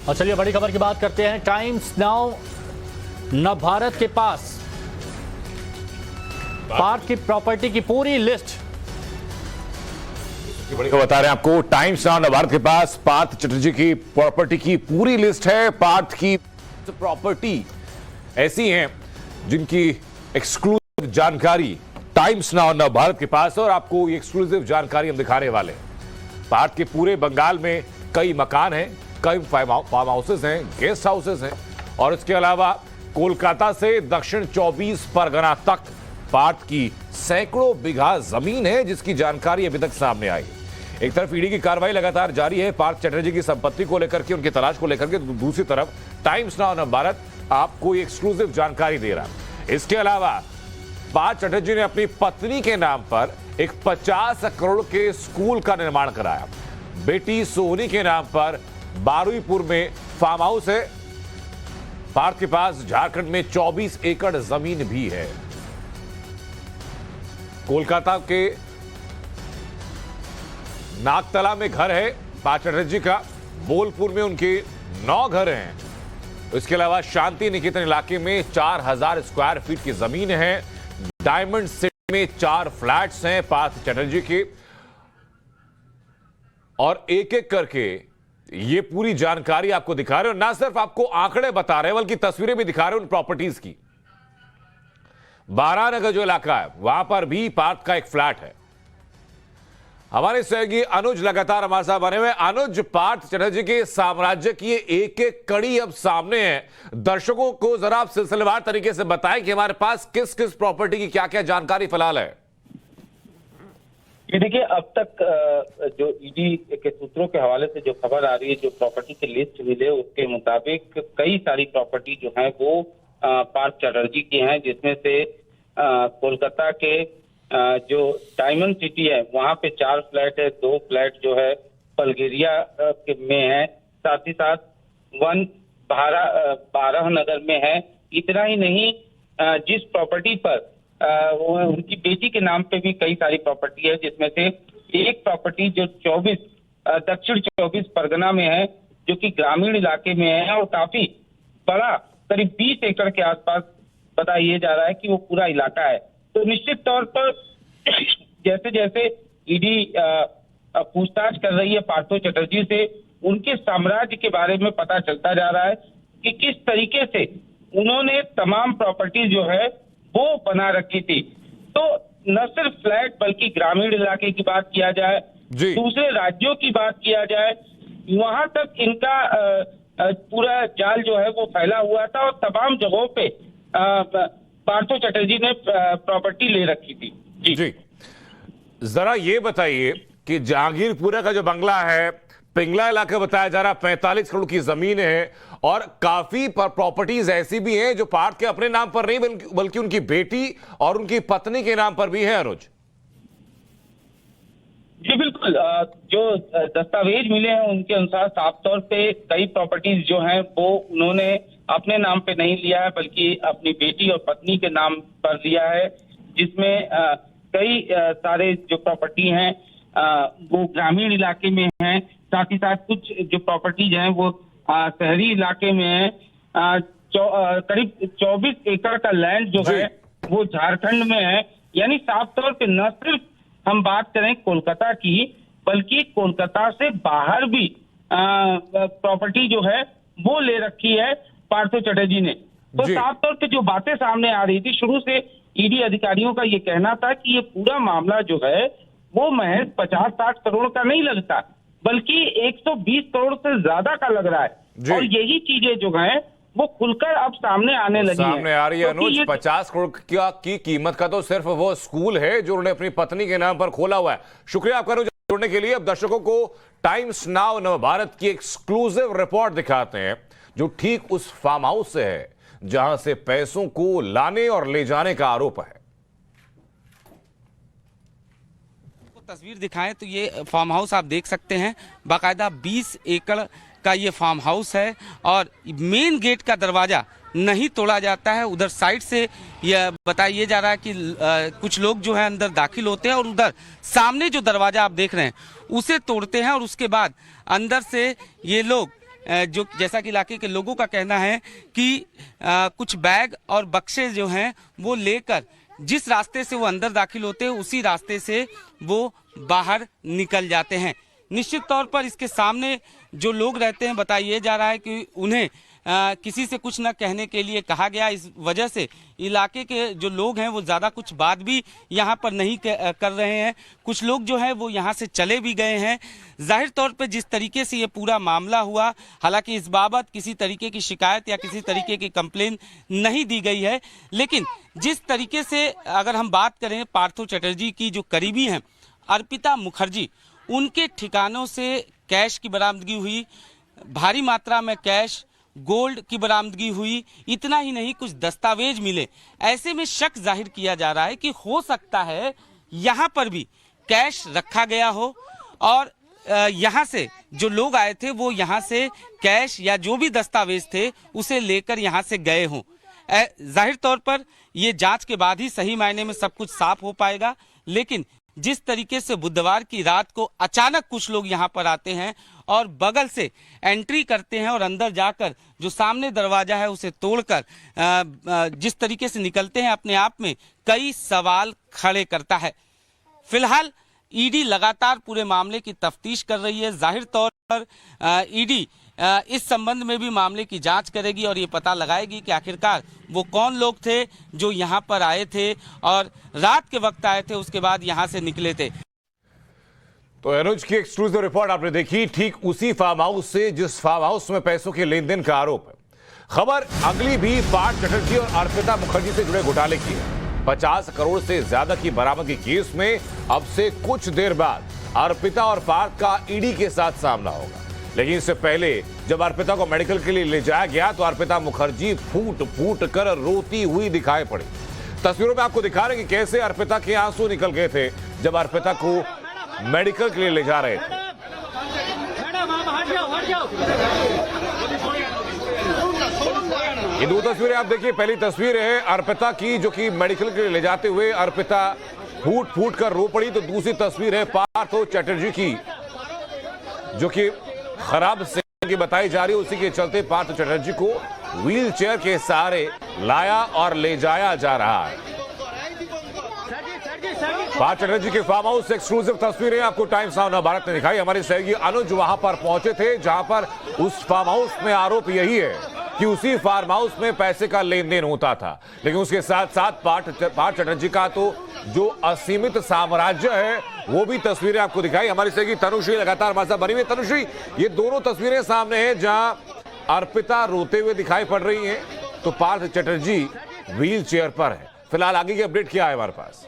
और चलिए बड़ी खबर की बात करते हैं। टाइम्स नाउ नवभारत के पास पार्थ की प्रॉपर्टी की पूरी लिस्ट बड़ी खबर बता रहे हैं आपको। टाइम्स नाउ नवभारत के पास पार्थ चटर्जी की प्रॉपर्टी की पूरी लिस्ट है। पार्थ की प्रॉपर्टी ऐसी हैं जिनकी एक्सक्लूसिव जानकारी टाइम्स नाउ नवभारत के पास है और आपको ये एक्सक्लूसिव जानकारी हम दिखाने वाले हैं। पार्थ के पूरे बंगाल में कई मकान हैं, कई फार्म हाउसेस हैं, गेस्ट हाउसेस हैं और इसके अलावा कोलकाता से दक्षिण 24 परगना तक पार्थ की सैकड़ों बीघा जमीन है जिसकी जानकारी अभी तक सामने आई। एक तरफ ईडी की कार्रवाई लगातार जारी है पार्थ चटर्जी की संपत्ति को लेकर के, उनकी तलाश को लेकर के, तो दूसरी तरफ टाइम्स नाउ नवभारत आपको एक्सक्लूसिव जानकारी दे रहा है। इसके अलावा पार्थ चटर्जी ने अपनी पत्नी के नाम पर एक 50 करोड़ के स्कूल का निर्माण कराया। बेटी सोनी के नाम पर बारुईपुर में फार्म हाउस है। पार्थ के पास झारखंड में 24 एकड़ जमीन भी है। कोलकाता के नागतला में घर है पार्थ चटर्जी का। बोलपुर में उनके 9 घर हैं। इसके अलावा शांति निकेतन इलाके में 4000 स्क्वायर फीट की जमीन है। डायमंड सिटी में 4 फ्लैट्स हैं पार्थ चटर्जी के। और एक एक करके ये पूरी जानकारी आपको दिखा रहे हैं। ना सिर्फ आपको आंकड़े बता रहे हैं बल्कि तस्वीरें भी दिखा रहे हैं उन प्रॉपर्टीज की। 12 नगर जो इलाका है वहां पर भी पार्थ का एक फ्लैट है। हमारे सहयोगी अनुज लगातार हमारे साथ बने हुए। अनुज, पार्थ चटर्जी के साम्राज्य की एक एक कड़ी अब सामने है। दर्शकों को जरा आप सिलसिलेवार तरीके से बताएं कि हमारे पास किस किस प्रॉपर्टी की क्या क्या जानकारी फिलहाल है। ये देखिए, अब तक जो ईडी के सूत्रों के हवाले से जो खबर आ रही है, जो प्रॉपर्टी की लिस्ट मिले उसके मुताबिक कई सारी प्रॉपर्टी जो है वो पार्थ चटर्जी की हैं, जिसमें से कोलकाता के जो डायमंड सिटी है वहां पे 4 फ्लैट है, 2 फ्लैट जो है बल्गेरिया में है, साथ ही साथ 12 नगर में है। इतना ही नहीं, जिस प्रॉपर्टी पर उनकी बेटी के नाम पे भी कई सारी प्रॉपर्टी है, जिसमें से एक प्रॉपर्टी जो दक्षिण 24 परगना में है, जो कि ग्रामीण इलाके में है और काफी बड़ा, करीब 20 एकड़ के आसपास बताया जा रहा है कि वो पूरा इलाका है। तो निश्चित तौर पर जैसे जैसे ईडी पूछताछ कर रही है पार्थो चटर्जी से, उनके साम्राज्य के बारे में पता चलता जा रहा है कि किस तरीके से उन्होंने तमाम प्रॉपर्टी जो है वो बना रखी थी। तो न सिर्फ फ्लैट बल्कि ग्रामीण इलाके की बात किया जाए, दूसरे राज्यों की बात किया जाए, वहां तक इनका पूरा जाल जो है वो फैला हुआ था और तमाम जगहों पे पार्थो चटर्जी ने प्रॉपर्टी ले रखी थी। जी, जरा ये बताइए कि जहांगीरपुरा का जो बंगला है, पिंगला इलाका बताया जा रहा 45 करोड़ की जमीन है और काफी प्रॉपर्टीज ऐसी भी हैं जो पार्थ के अपने नाम पर नहीं बल्कि उनकी बेटी और उनकी पत्नी के नाम पर भी है। अनुज जी बिल्कुल, जो दस्तावेज मिले हैं उनके अनुसार साफ तौर पे कई प्रॉपर्टीज जो हैं वो उन्होंने अपने नाम पे नहीं लिया है बल्कि अपनी बेटी और पत्नी के नाम पर लिया है, जिसमें कई सारे जो प्रॉपर्टी हैं वो ग्रामीण इलाके में हैं, साथ ही साथ कुछ जो प्रॉपर्टीज हैं वो शहरी इलाके में है। करीब 24 एकड़ का लैंड जो है वो झारखंड में है। यानी साफ तौर पे न सिर्फ हम बात करें कोलकाता की बल्कि कोलकाता से बाहर भी प्रॉपर्टी जो है वो ले रखी है पार्थो चटर्जी ने। तो साफ तौर पे जो बातें सामने आ रही थी, शुरू से ईडी अधिकारियों का ये कहना था कि ये पूरा मामला जो है वो महज 50-60 करोड़ का नहीं लगता बल्कि 120 करोड़ से ज्यादा का लग रहा है। और यही चीजें जो है वो खुलकर अब सामने आने लगी है। सामने आ रही है। अनुज, 50 करोड़ की कीमत का तो सिर्फ वो स्कूल है जो उन्होंने अपनी पत्नी के नाम पर खोला हुआ है। शुक्रिया आपका अनुज जुड़ने के लिए। अब दर्शकों को टाइम्स नाउ नवभारत की एक्सक्लूसिव रिपोर्ट दिखाते हैं जो ठीक उस फार्म हाउस से है जहां से पैसों को लाने और ले जाने का आरोप है। तस्वीर दिखाएं तो ये फार्म हाउस आप देख सकते हैं, बाकायदा 20 एकड़ का ये फार्म हाउस है और मेन गेट का दरवाजा नहीं तोड़ा जाता है। उधर साइड से यह बताया जा रहा है कि कुछ लोग जो है अंदर दाखिल होते हैं और उधर सामने जो दरवाजा आप देख रहे हैं उसे तोड़ते हैं और उसके बाद अंदर से ये लोग जो जैसा कि इलाके के लोगों का कहना है कि कुछ बैग और बक्से जो हैं वो लेकर जिस रास्ते से वो अंदर दाखिल होते हैं उसी रास्ते से वो बाहर निकल जाते हैं। निश्चित तौर पर इसके सामने जो लोग रहते हैं बताया जा रहा है कि उन्हें किसी से कुछ न कहने के लिए कहा गया। इस वजह से इलाके के जो लोग हैं वो ज़्यादा कुछ बात भी यहाँ पर नहीं कर रहे हैं। कुछ लोग जो हैं वो यहाँ से चले भी गए हैं। जाहिर तौर पे जिस तरीके से ये पूरा मामला हुआ, हालांकि इस बाबत किसी तरीके की शिकायत या किसी तरीके की कंप्लेन नहीं दी गई है, लेकिन जिस तरीके से अगर हम बात करें पार्थो चटर्जी की जो करीबी हैं अर्पिता मुखर्जी, उनके ठिकानों से कैश की बरामदगी हुई, भारी मात्रा में कैश, गोल्ड की बरामदगी हुई। इतना ही नहीं, कुछ दस्तावेज मिले। ऐसे में शक जाहिर किया जा रहा है कि हो सकता है यहाँ पर भी कैश रखा गया हो और यहाँ से जो लोग आए थे वो यहाँ से कैश या जो भी दस्तावेज थे उसे लेकर यहाँ से गए हों। जाहिर तौर पर ये जांच के बाद ही सही मायने में सब कुछ साफ हो पाएगा, लेकिन जिस तरीके से बुधवार की रात को अचानक कुछ लोग यहाँ पर आते हैं और बगल से एंट्री करते हैं और अंदर जाकर जो सामने दरवाजा है उसे तोड़कर जिस तरीके से निकलते हैं, अपने आप में कई सवाल खड़े करता है। फिलहाल ईडी लगातार पूरे मामले की तफ्तीश कर रही है। जाहिर तौर पर ईडी इस संबंध में भी मामले की जांच करेगी और ये पता लगाएगी कि आखिरकार वो कौन लोग थे जो यहाँ पर आए थे और रात के वक्त आए थे, उसके बाद यहाँ से निकले थे। तो अनुज की एक्सक्लूसिव रिपोर्ट आपने देखी, ठीक उसी फार्म हाउस से जिस फार्म हाउस में पैसों के लेन देन का आरोप है। खबर अगली भी पार्थ चटर्जी और अर्पिता मुखर्जी से जुड़े घोटाले की है। 50 करोड़ से ज्यादा की बरामदगी केस में अब से कुछ देर बाद अर्पिता और पार्थ का ईडी के साथ सामना होगा। लेकिन इससे पहले जब अर्पिता को मेडिकल के लिए ले जाया गया तो अर्पिता मुखर्जी फूट फूट कर रोती हुई दिखाई पड़ी। तस्वीरों में आपको दिखा रहे हैं कि कैसे अर्पिता के आंसू निकल गए थे जब अर्पिता को मेडिकल के लिए ले जा रहे थे। ये दो तस्वीरें आप देखिए। पहली तस्वीर है अर्पिता की जो कि मेडिकल के लिए ले जाते हुए अर्पिता फूट फूट कर रो पड़ी, तो दूसरी तस्वीर है पार्थो चटर्जी की जो कि खराब सेहत की बताई जा रही है। उसी के चलते पार्थ चटर्जी को व्हील चेयर के सहारे लाया और ले जाया जा रहा है। पार्थ चटर्जी के फार्म हाउस से एक्सक्लूसिव तस्वीरें आपको टाइम्स नाउ भारत ने दिखाई। हमारे सहयोगी अनुज वहां पर पहुंचे थे जहां पर उस फार्म हाउस में आरोप यही है कि उसी फार्म हाउस में पैसे का लेन देन होता था। लेकिन उसके साथ साथ पार्थ चटर्जी का तो जो असीमित साम्राज्य है वो भी तस्वीरें आपको दिखाई। हमारी सहयोगी तनुश्री लगातार हमारे साथ बनी हुई। तनुश्री, ये दोनों तस्वीरें सामने हैं जहां अर्पिता रोते हुए दिखाई पड़ रही हैं तो पार्थ चटर्जी व्हील चेयर पर है। फिलहाल आगे की अपडेट क्या है हमारे पास?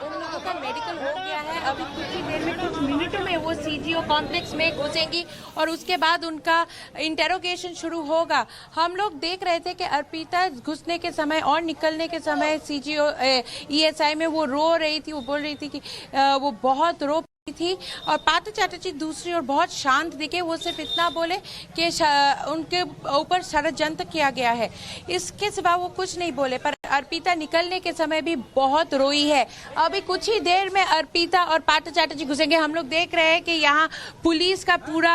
उन लोगों का मेडिकल हो गया है। अभी कुछ ही देर में, कुछ मिनटों में वो सीजीओ कॉम्प्लेक्स में घुसेंगी और उसके बाद उनका इंटेरोगेशन शुरू होगा। हम लोग देख रहे थे कि अर्पिता घुसने के समय और निकलने के समय सीजीओ ईएसआई में वो रो रही थी। वो बोल रही थी कि वो बहुत रो थी और पार्थ चटर्जी दूसरी ओर बहुत शांत दिखे। वो सिर्फ इतना बोले कि उनके ऊपर षड्यंत्र किया गया है, इसके सिवा वो कुछ नहीं बोले। पर अर्पिता निकलने के समय भी बहुत रोई है। अभी कुछ ही देर में अर्पिता और पार्थ चटर्जी घुसेंगे। हम लोग देख रहे हैं कि यहाँ पुलिस का पूरा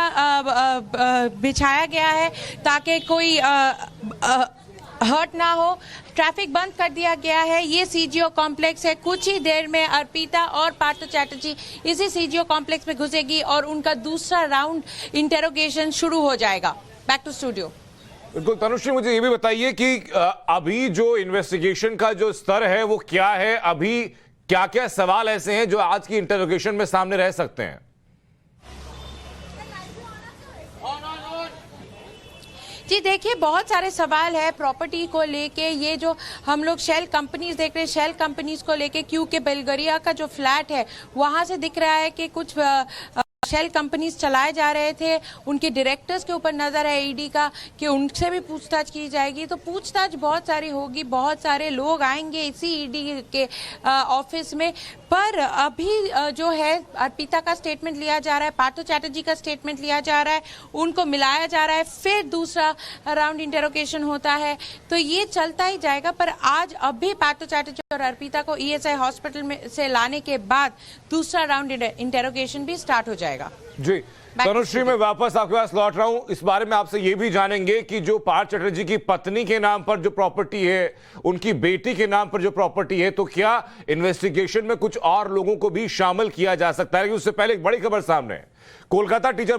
बिछाया गया है ताकि कोई हर्ट ना हो। ट्रैफिक बंद कर दिया गया है। ये सीजीओ कॉम्प्लेक्स है। कुछ ही देर में अर्पिता और पार्थ चटर्जी इसी सीजीओ कॉम्प्लेक्स में घुसेगी और उनका दूसरा राउंड इंटेरोगेशन शुरू हो जाएगा। Back to studio. बिल्कुल तनुश्री, मुझे ये भी बताइए कि अभी जो इन्वेस्टिगेशन का जो स्तर है वो क्या है? अभी क्या क्या सवाल ऐसे हैं जो आज की इंटेरोगेशन में सामने रह सकते हैं? जी देखिए, बहुत सारे सवाल है प्रॉपर्टी को लेके। ये जो हम लोग शेल कंपनीज देख रहे हैं, शेल कंपनीज को लेके, क्योंकि बल्गारिया का जो फ्लैट है वहां से दिख रहा है कि कुछ शेल कंपनीज चलाए जा रहे थे, उनके डायरेक्टर्स के ऊपर नजर है ईडी का कि उनसे भी पूछताछ की जाएगी। तो पूछताछ बहुत सारी होगी, बहुत सारे लोग आएंगे इसी ईडी के ऑफिस में। पर अभी जो है अर्पिता का स्टेटमेंट लिया जा रहा है, पार्थो चैटर्जी का स्टेटमेंट लिया जा रहा है, उनको मिलाया जा रहा है, फिर दूसरा राउंड इंटेरोगेशन होता है, तो ये चलता ही जाएगा। पर आज अभी पार्थो चैटर्जी और अर्पिता को ईएसआई हॉस्पिटल में से लाने के बाद दूसरा राउंड इंटेरोगेशन भी स्टार्ट हो जाएगा। जी तनुश्री, मैं वापस आपके पास लौट रहा हूं। इस बारे में आपसे ये भी जानेंगे कि जो पार्थ चटर्जी की पत्नी के नाम पर जो प्रॉपर्टी है, उनकी बेटी के नाम पर जो प्रॉपर्टी है, तो क्या इन्वेस्टिगेशन में कुछ और लोगों को भी शामिल किया जा सकता है? उससे पहले एक बड़ी खबर सामने है। कोलकाता टीचर